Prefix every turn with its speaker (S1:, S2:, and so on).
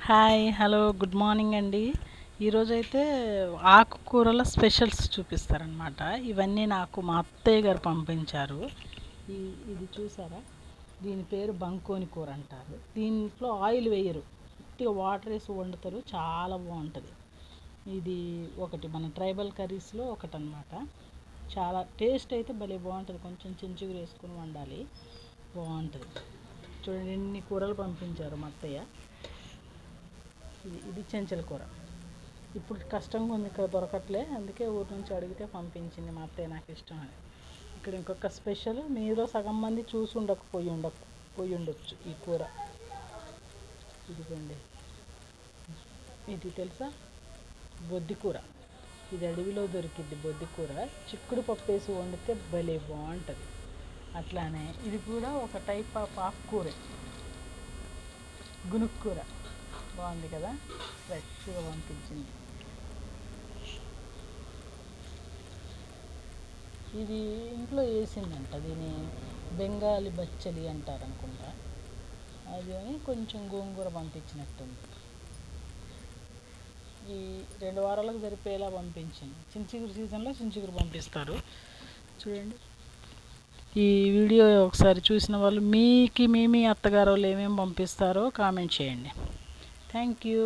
S1: Hi hello good morning అండి. ఈరోజైతే ఆకుకూరల స్పెషల్స్ చూపిస్తారనమాట. ఇవన్నీ నాకు మా అత్తయ్య గారు పంపించారు. ఇది చూసారా, దీని పేరు బంకోని కూర అంటారు. దీంట్లో ఆయిల్ వేయరు, ఉట్టిగా వాటర్ వేసి వండుతారు, చాలా బాగుంటుంది. ఇది ఒకటి మన ట్రైబల్ కర్రీస్లో ఒకటి అనమాట. చాలా టేస్ట్ అయితే భలే బాగుంటుంది. కొంచెం చించుగురు వేసుకొని వండాలి, బాగుంటుంది. చూడండి ఎన్ని కూరలు పంపించారు మా అత్తయ్య. ఇది చెంచల కూర. ఇప్పుడు కష్టంగా ఉంది, ఇక్కడ దొరకట్లే, అందుకే ఊరి నుంచి అడిగితే పంపించింది మా అత్తయ్య, నాకు ఇష్టం అని. ఇక్కడ ఇంకొక స్పెషల్, మీలో సగం మంది చూసి ఉండకపోయి ఉండొచ్చు ఈ కూర. ఇదిగోండి, ఇది తెలుసా, బొద్ది కూర. ఇది అడవిలో దొరికిద్ది బొద్ది కూర. చిక్కుడు పప్పు వేసి వండితే భలే బాగుంటుంది. అట్లానే ఇది కూడా ఒక టైప్ ఆఫ్ ఆకుకూరే, గునుక్కూర. బాగుంది కదా, ఫ్రెష్గా పంపించింది. ఇది ఇంట్లో వేసిందంట, దీని బెంగాలీ బచ్చలి అంటారు అనుకుంటా. అది అని కొంచెం గోంగూర పంపించినట్టుంది. ఈ 2 వారాలకు సరిపోయేలా పంపించింది. చించిగురు సీజన్లో చించిగురు పంపిస్తారు. చూడండి, ఈ వీడియో ఒకసారి చూసిన వాళ్ళు మీ అత్తగారు వాళ్ళు ఏమేమి పంపిస్తారో కామెంట్ చేయండి. Thank you.